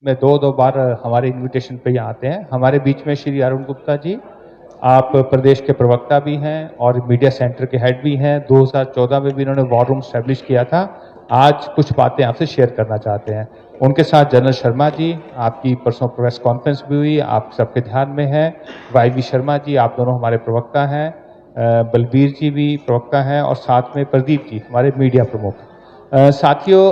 में दो दो बार हमारे इनविटेशन पे यहाँ आते हैं। हमारे बीच में श्री अरुण गुप्ता जी, आप प्रदेश के प्रवक्ता भी हैं और मीडिया सेंटर के हेड भी हैं। 2014 में भी इन्होंने वॉर रूम स्टैब्लिश किया था। आज कुछ बातें आपसे शेयर करना चाहते हैं। उनके साथ जनरल शर्मा जी, आपकी परसों प्रेस कॉन्फ्रेंस भी हुई, आप सबके ध्यान में है। YV शर्मा जी, आप दोनों हमारे प्रवक्ता हैं। बलबीर जी भी प्रवक्ता हैं और साथ में प्रदीप जी, हमारे मीडिया प्रमुख। साथियों,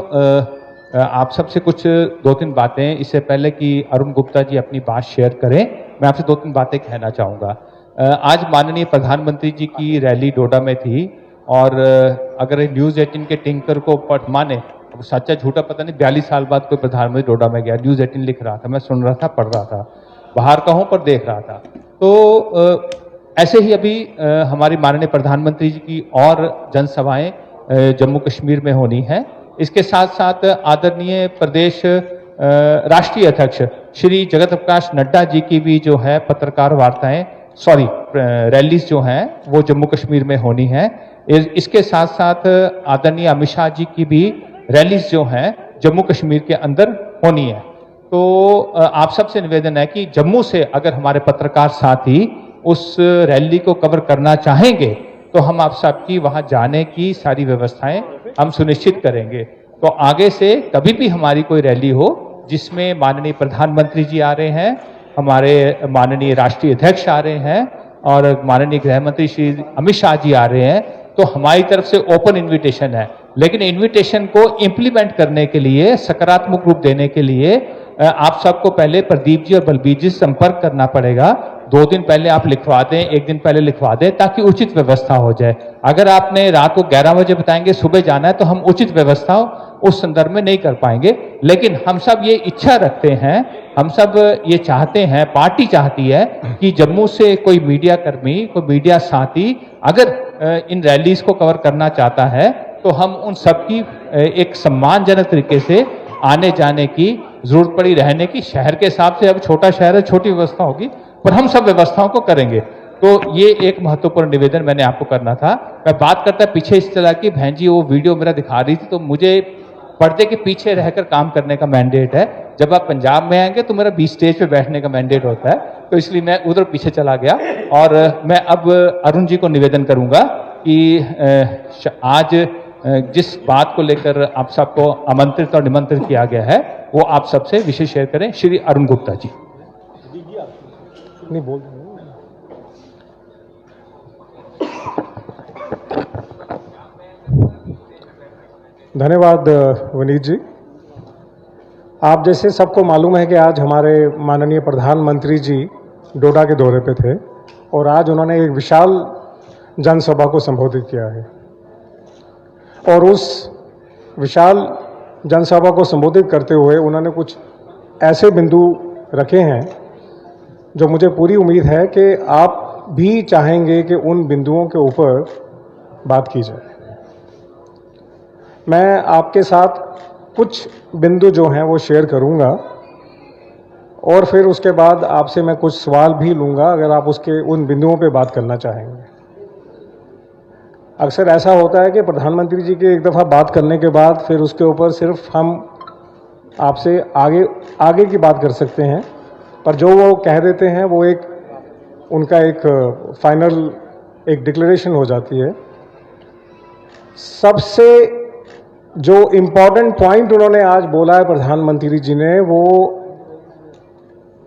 आप सबसे कुछ दो तीन बातें, इससे पहले कि अरुण गुप्ता जी अपनी बात शेयर करें, मैं आपसे दो तीन बातें कहना चाहूँगा। आज माननीय प्रधानमंत्री जी की रैली डोडा में थी और अगर न्यूज़ 18 के टिंकर को माने, अब सच्चा झूठा पता नहीं, 42 साल बाद कोई प्रधानमंत्री डोडा में गया। न्यूज़ 18 लिख रहा था, मैं सुन रहा था, पढ़ रहा था, बाहर का हूँ पर देख रहा था। तो ऐसे ही अभी हमारी माननीय प्रधानमंत्री जी की और जनसभाएं जम्मू कश्मीर में होनी है। इसके साथ साथ आदरणीय प्रदेश राष्ट्रीय अध्यक्ष श्री जगत प्रकाश नड्डा जी की भी जो है पत्रकार वार्ताएं, रैलीज जो हैं वो जम्मू कश्मीर में होनी है। इसके साथ साथ आदरणीय अमित शाह जी की भी रैलीज जो हैं जम्मू कश्मीर के अंदर होनी है। तो आप सबसे निवेदन है कि जम्मू से अगर हमारे पत्रकार साथी उस रैली को कवर करना चाहेंगे तो हम आप सबकी वहां जाने की सारी व्यवस्थाएं हम सुनिश्चित करेंगे। तो आगे से कभी भी हमारी कोई रैली हो जिसमें माननीय प्रधानमंत्री जी आ रहे हैं, हमारे माननीय राष्ट्रीय अध्यक्ष आ रहे हैं और माननीय गृह मंत्री श्री अमित शाह जी आ रहे हैं, तो हमारी तरफ से ओपन इनविटेशन है। लेकिन इनविटेशन को इंप्लीमेंट करने के लिए, सकारात्मक रूप देने के लिए आप सबको पहले प्रदीप जी और बलबीर जी से संपर्क करना पड़ेगा। 2 दिन पहले आप लिखवा दें, 1 दिन पहले लिखवा दें, ताकि उचित व्यवस्था हो जाए। अगर आपने रात को 11 बजे बताएंगे सुबह जाना है, तो हम उचित व्यवस्था उस संदर्भ में नहीं कर पाएंगे। लेकिन हम सब ये इच्छा रखते हैं, हम सब ये चाहते हैं, पार्टी चाहती है कि जम्मू से कोई मीडिया कर्मी, कोई मीडिया साथी अगर इन रैलीज को कवर करना चाहता है तो हम उन सबकी एक सम्मानजनक तरीके से आने जाने की जरूरत पड़ी, रहने की। शहर के हिसाब से अब छोटा शहर है, छोटी व्यवस्था होगी, पर हम सब व्यवस्थाओं को करेंगे। तो ये एक महत्वपूर्ण निवेदन मैंने आपको करना था। मैं बात करता पीछे इस तरह की, बहन जी वो वीडियो मेरा दिखा रही थी, तो मुझे पर्दे के पीछे रहकर काम करने का मैंडेट है। जब आप पंजाब में आएंगे तो मेरा बीच स्टेज पे बैठने का मैंडेट होता है, तो इसलिए मैं उधर पीछे चला गया। और मैं अब अरुण जी को निवेदन करूंगा कि आज जिस बात को लेकर आप सबको आमंत्रित और निमंत्रित किया गया है वो आप सबसे विषय शेयर करें। श्री अरुण गुप्ता जी। नहीं बोल। धन्यवाद वनीत जी। आप जैसे सबको मालूम है कि आज हमारे माननीय प्रधानमंत्री जी डोडा के दौरे पे थे और आज उन्होंने एक विशाल जनसभा को संबोधित किया है और उस विशाल जनसभा को संबोधित करते हुए उन्होंने कुछ ऐसे बिंदु रखे हैं जो मुझे पूरी उम्मीद है कि आप भी चाहेंगे कि उन बिंदुओं के ऊपर बात की जाए। मैं आपके साथ कुछ बिंदु जो हैं वो शेयर करूंगा और फिर उसके बाद आपसे मैं कुछ सवाल भी लूंगा अगर आप उसके उन बिंदुओं पे बात करना चाहेंगे। अक्सर ऐसा होता है कि प्रधानमंत्री जी के एक दफ़ा बात करने के बाद फिर उसके ऊपर सिर्फ हम आपसे आगे की बात कर सकते हैं, पर जो वो कह देते हैं वो उनका एक फाइनल एक डिक्लेरेशन हो जाती है। सबसे जो इम्पोर्टेंट पॉइंट उन्होंने आज बोला है प्रधानमंत्री जी ने, वो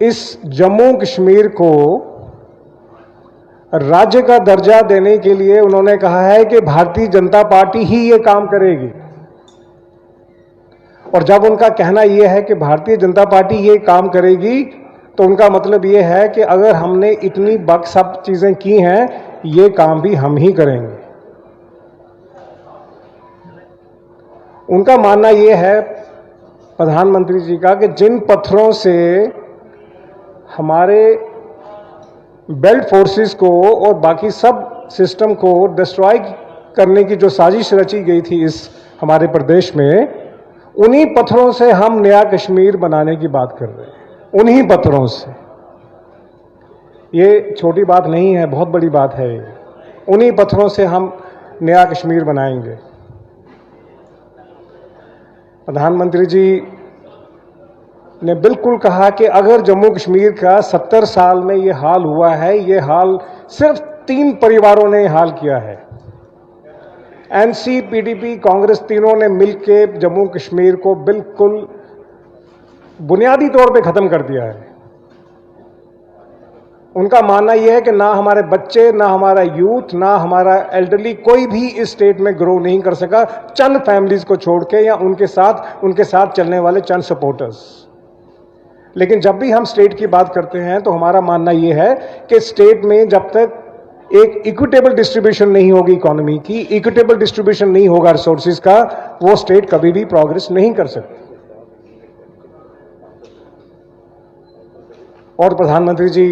इस जम्मू कश्मीर को राज्य का दर्जा देने के लिए उन्होंने कहा है कि भारतीय जनता पार्टी ही ये काम करेगी। और जब उनका कहना यह है कि भारतीय जनता पार्टी ये काम करेगी तो उनका मतलब ये है कि अगर हमने इतनी सब चीजें की हैं, ये काम भी हम ही करेंगे। उनका मानना यह है प्रधानमंत्री जी का कि जिन पत्थरों से हमारे बेल्ट फोर्सेस को और बाकी सब सिस्टम को डिस्ट्रॉय करने की जो साजिश रची गई थी इस हमारे प्रदेश में, उन्हीं पत्थरों से हम नया कश्मीर बनाने की बात कर रहे हैं। उन्हीं पत्थरों से, ये छोटी बात नहीं है, बहुत बड़ी बात है। उन्हीं पत्थरों से हम नया कश्मीर बनाएंगे। प्रधानमंत्री जी ने बिल्कुल कहा कि अगर जम्मू कश्मीर का 70 साल में ये हाल हुआ है, ये हाल सिर्फ 3 परिवारों ने हाल किया है। एनसी, पीडीपी, कांग्रेस तीनों ने मिलकर जम्मू कश्मीर को बिल्कुल बुनियादी तौर पे खत्म कर दिया है। उनका मानना यह है कि ना हमारे बच्चे, ना हमारा यूथ, ना हमारा एल्डरली कोई भी इस स्टेट में ग्रो नहीं कर सका, चंद फैमिलीज को छोड़ के या उनके साथ चलने वाले चंद सपोर्टर्स। लेकिन जब भी हम स्टेट की बात करते हैं तो हमारा मानना यह है कि स्टेट में जब तक एक इक्विटेबल डिस्ट्रीब्यूशन नहीं होगी इकोनॉमी की, इक्विटेबल डिस्ट्रीब्यूशन नहीं होगा रिसोर्सेज का, वो स्टेट कभी भी प्रोग्रेस नहीं कर सकती। और प्रधानमंत्री जी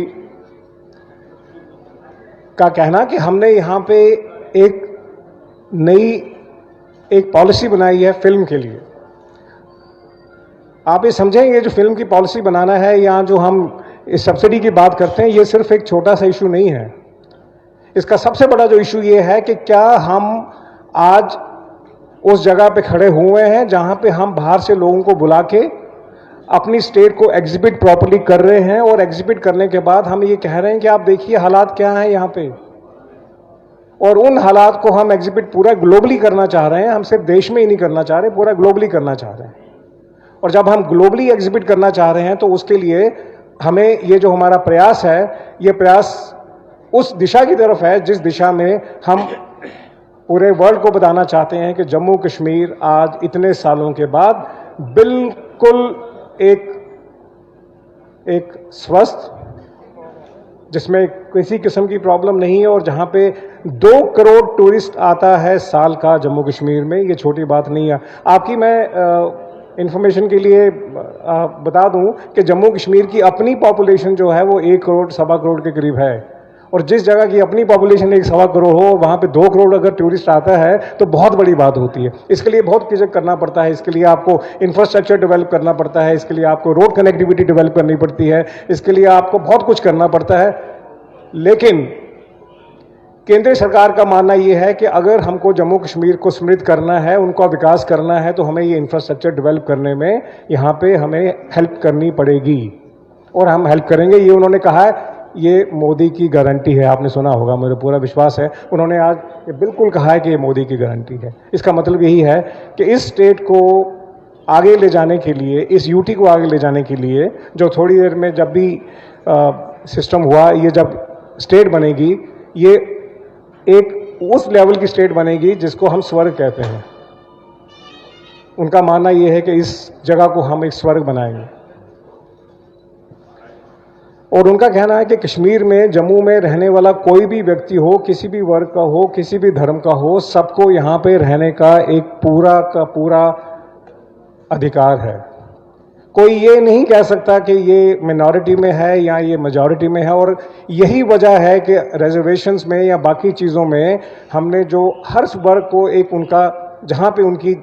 का कहना कि हमने यहां पे एक पॉलिसी बनाई है फिल्म के लिए। आप ये समझेंगे, जो फिल्म की पॉलिसी बनाना है या जो हम इस सब्सिडी की बात करते हैं, ये सिर्फ एक छोटा सा इशू नहीं है। इसका सबसे बड़ा जो इशू ये है कि क्या हम आज उस जगह पे खड़े हुए हैं जहां पे हम बाहर से लोगों को बुला के अपनी स्टेट को एग्जिबिट प्रॉपर्ली कर रहे हैं, और एग्जिबिट करने के बाद हम ये कह रहे हैं कि आप देखिए हालात क्या हैं यहाँ पे, और उन हालात को हम एग्जिबिट पूरा ग्लोबली करना चाह रहे हैं। हम सिर्फ देश में ही नहीं करना चाह रहे, पूरा ग्लोबली करना चाह रहे हैं। और जब हम ग्लोबली एग्जिबिट करना चाह रहे हैं तो उसके लिए हमें ये जो हमारा प्रयास है, ये प्रयास उस दिशा की तरफ है जिस दिशा में हम पूरे वर्ल्ड को बताना चाहते हैं कि जम्मू कश्मीर आज इतने सालों के बाद बिल्कुल एक स्वस्थ, जिसमें किसी किस्म की प्रॉब्लम नहीं है, और जहां पे 2 करोड़ टूरिस्ट आता है साल का जम्मू कश्मीर में, ये छोटी बात नहीं है। आपकी मैं इंफॉर्मेशन के लिए बता दूं कि जम्मू कश्मीर की अपनी पॉपुलेशन जो है वो 1 करोड़ सवा करोड़ के करीब है, और जिस जगह की अपनी पॉपुलेशन 1 सवा करोड़ हो, वहाँ पे 2 करोड़ अगर टूरिस्ट आता है तो बहुत बड़ी बात होती है। इसके लिए बहुत कुछ करना पड़ता है, इसके लिए आपको इंफ्रास्ट्रक्चर डेवलप करना पड़ता है, इसके लिए आपको रोड कनेक्टिविटी डेवलप करनी पड़ती है, इसके लिए आपको बहुत कुछ करना पड़ता है। लेकिन केंद्र सरकार का मानना यह है कि अगर हमको जम्मू कश्मीर को समृद्ध करना है, उनका विकास करना है, तो हमें ये इंफ्रास्ट्रक्चर डेवलप करने में यहाँ पे हमें हेल्प करनी पड़ेगी, और हम हेल्प करेंगे। ये उन्होंने कहा है, ये मोदी की गारंटी है। आपने सुना होगा, मुझे पूरा विश्वास है, उन्होंने आज ये बिल्कुल कहा है कि ये मोदी की गारंटी है। इसका मतलब यही है कि इस स्टेट को आगे ले जाने के लिए, इस यूटी को आगे ले जाने के लिए, जो थोड़ी देर में जब भी सिस्टम हुआ, ये जब स्टेट बनेगी, ये एक उस लेवल की स्टेट बनेगी जिसको हम स्वर्ग कहते हैं। उनका मानना यह है कि इस जगह को हम एक स्वर्ग बनाएंगे, और उनका कहना है कि कश्मीर में, जम्मू में रहने वाला कोई भी व्यक्ति हो, किसी भी वर्ग का हो, किसी भी धर्म का हो, सबको यहाँ पे रहने का एक पूरा का पूरा अधिकार है। कोई ये नहीं कह सकता कि ये मिनॉरिटी में है या ये मेजॉरिटी में है, और यही वजह है कि रिजर्वेशंस में या बाकी चीज़ों में हमने जो हर वर्ग को एक उनका, जहाँ पे उनकी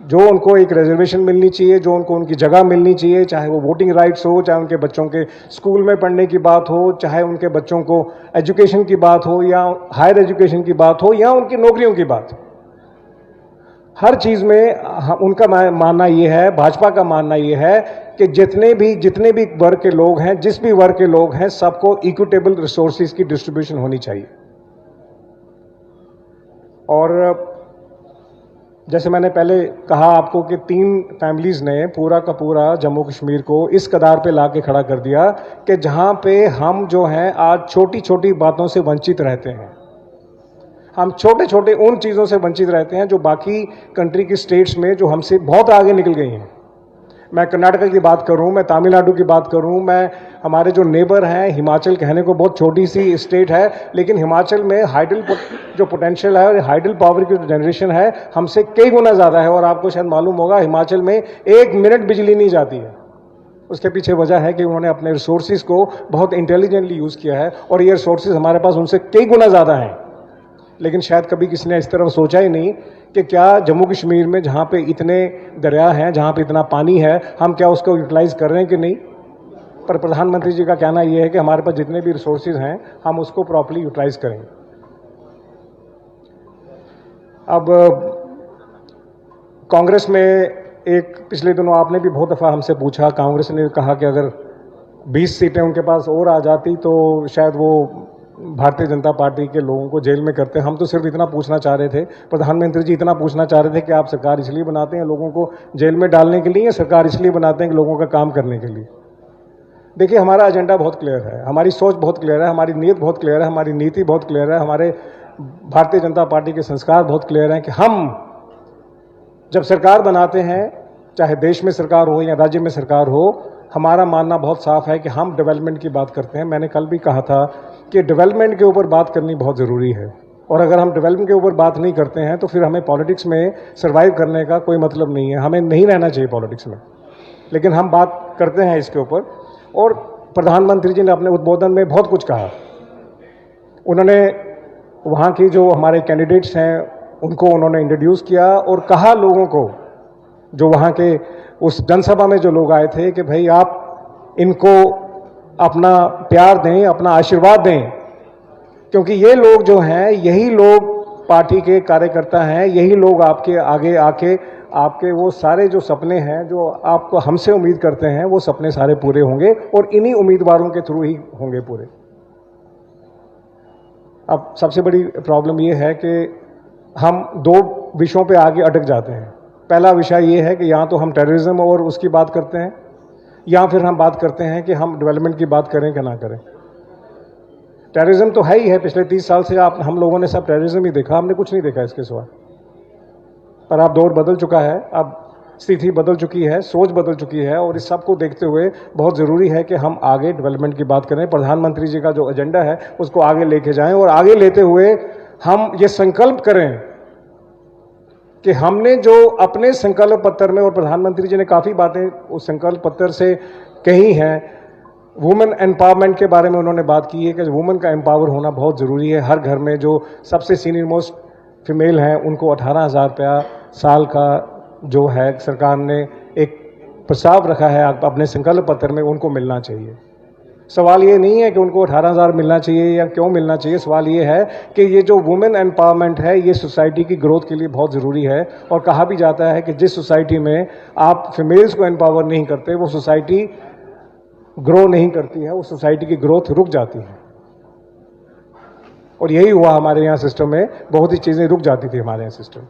जो उनको एक रिजर्वेशन मिलनी चाहिए, जो उनको उनकी जगह मिलनी चाहिए, चाहे वो वोटिंग राइट्स हो, चाहे उनके बच्चों के स्कूल में पढ़ने की बात हो, चाहे उनके बच्चों को एजुकेशन की बात हो, या हायर एजुकेशन की बात हो, या उनकी नौकरियों की बात हो, हर चीज़ में उनका मानना ये है, भाजपा का मानना ये है कि जितने भी वर्ग के लोग हैं, जिस भी वर्ग के लोग हैं, सबको इक्विटेबल रिसोर्सेज की डिस्ट्रीब्यूशन होनी चाहिए। और जैसे मैंने पहले कहा आपको कि 3 फैमिलीज ने पूरा का पूरा जम्मू कश्मीर को इस कदार पे ला के खड़ा कर दिया कि जहां पे हम जो हैं आज छोटी छोटी बातों से वंचित रहते हैं। हम छोटे छोटे उन चीज़ों से वंचित रहते हैं जो बाकी कंट्री की स्टेट्स में जो हमसे बहुत आगे निकल गई हैं। मैं कर्नाटका की बात करूं, मैं तमिलनाडु की बात करूं, मैं हमारे जो नेबर हैं, हिमाचल कहने को बहुत छोटी सी स्टेट है, लेकिन हिमाचल में हाइडल जो पोटेंशियल है और हाइडल पावर की जो जनरेशन है हमसे कई गुना ज़्यादा है। और आपको शायद मालूम होगा, हिमाचल में 1 मिनट बिजली नहीं जाती है। उसके पीछे वजह है कि उन्होंने अपने रिसोर्सेज को बहुत इंटेलिजेंटली यूज़ किया है, और ये रिसोर्सेज हमारे पास उनसे कई गुना ज़्यादा हैं। लेकिन शायद कभी किसी ने इस तरफ सोचा ही नहीं कि क्या जम्मू कश्मीर में, जहाँ पे इतने दरिया हैं, जहाँ पे इतना पानी है, हम क्या उसको यूटिलाइज कर रहे हैं कि नहीं। पर प्रधानमंत्री जी का कहना यह है कि हमारे पास जितने भी रिसोर्सेज हैं हम उसको प्रॉपर्ली यूटिलाइज करेंगे। अब कांग्रेस में एक पिछले दिनों आपने भी बहुत दफ़ा हमसे पूछा, कांग्रेस ने कहा कि अगर 20 सीटें उनके पास और आ जाती तो शायद वो भारतीय जनता पार्टी के लोगों को जेल में करते। हम तो सिर्फ इतना पूछना चाह रहे थे, प्रधानमंत्री जी इतना पूछना चाह रहे थे कि आप सरकार इसलिए बनाते हैं लोगों को जेल में डालने के लिए, या सरकार इसलिए बनाते हैं कि लोगों का काम करने के लिए? देखिए, हमारा एजेंडा बहुत क्लियर है, हमारी सोच बहुत क्लियर है, हमारी नीयत बहुत क्लियर है, हमारी नीति बहुत क्लियर है, हमारे भारतीय जनता पार्टी के संस्कार बहुत क्लियर हैं कि हम जब सरकार बनाते हैं, चाहे देश में सरकार हो या राज्य में सरकार हो, हमारा मानना बहुत साफ है कि हम डेवलपमेंट की बात करते हैं। मैंने कल भी कहा था कि डेवलपमेंट के ऊपर बात करनी बहुत ज़रूरी है, और अगर हम डेवलपमेंट के ऊपर बात नहीं करते हैं तो फिर हमें पॉलिटिक्स में सर्वाइव करने का कोई मतलब नहीं है, हमें नहीं रहना चाहिए पॉलिटिक्स में। लेकिन हम बात करते हैं इसके ऊपर, और प्रधानमंत्री जी ने अपने उद्बोधन में बहुत कुछ कहा। उन्होंने वहाँ की जो हमारे कैंडिडेट्स हैं उनको उन्होंने इंट्रोड्यूस किया और कहा लोगों को, जो वहाँ के उस जनसभा में जो लोग आए थे, कि भाई आप इनको अपना प्यार दें, अपना आशीर्वाद दें, क्योंकि ये लोग जो हैं यही लोग पार्टी के कार्यकर्ता हैं, यही लोग आपके आगे आके आपके वो सारे जो सपने हैं जो आपको हमसे उम्मीद करते हैं वो सपने सारे पूरे होंगे, और इन्हीं उम्मीदवारों के थ्रू ही होंगे पूरे। अब सबसे बड़ी प्रॉब्लम ये है कि हम दो विषयों पे आगे अटक जाते हैं। पहला विषय ये है कि या तो हम टेररिज्म और उसकी बात करते हैं, या फिर हम बात करते हैं कि हम डेवलपमेंट की बात करें कि ना करें। टेररिज्म तो है ही है, पिछले 30 साल से हम लोगों ने सब टेररिज्म ही देखा, हमने कुछ नहीं देखा इसके सिवा। पर अब दौर बदल चुका है, अब स्थिति बदल चुकी है, सोच बदल चुकी है, और इस सब को देखते हुए बहुत ज़रूरी है कि हम आगे डेवलपमेंट की बात करें। प्रधानमंत्री जी का जो एजेंडा है उसको आगे लेके जाएं, और आगे लेते हुए हम ये संकल्प करें कि हमने जो अपने संकल्प पत्र में, और प्रधानमंत्री जी ने काफ़ी बातें उस संकल्प पत्र से कही हैं, वुमेन एम्पावरमेंट के बारे में उन्होंने बात की है कि वुमेन का एम्पावर होना बहुत ज़रूरी है। हर घर में जो सबसे सीनियर मोस्ट फीमेल हैं उनको 18,000 रुपया साल का जो है सरकार ने एक प्रस्ताव रखा है अपने संकल्प पत्र में, उनको मिलना चाहिए। सवाल ये नहीं है कि उनको 18,000 मिलना चाहिए या क्यों मिलना चाहिए, सवाल ये है कि ये जो वुमेन एम्पावरमेंट है ये सोसाइटी की ग्रोथ के लिए बहुत ज़रूरी है। और कहा भी जाता है कि जिस सोसाइटी में आप फीमेल्स को एम्पावर नहीं करते वो सोसाइटी ग्रो नहीं करती है, उस सोसाइटी की ग्रोथ रुक जाती है। और यही हुआ हमारे यहाँ सिस्टम में, बहुत ही चीज़ें रुक जाती थी हमारे यहाँ सिस्टम।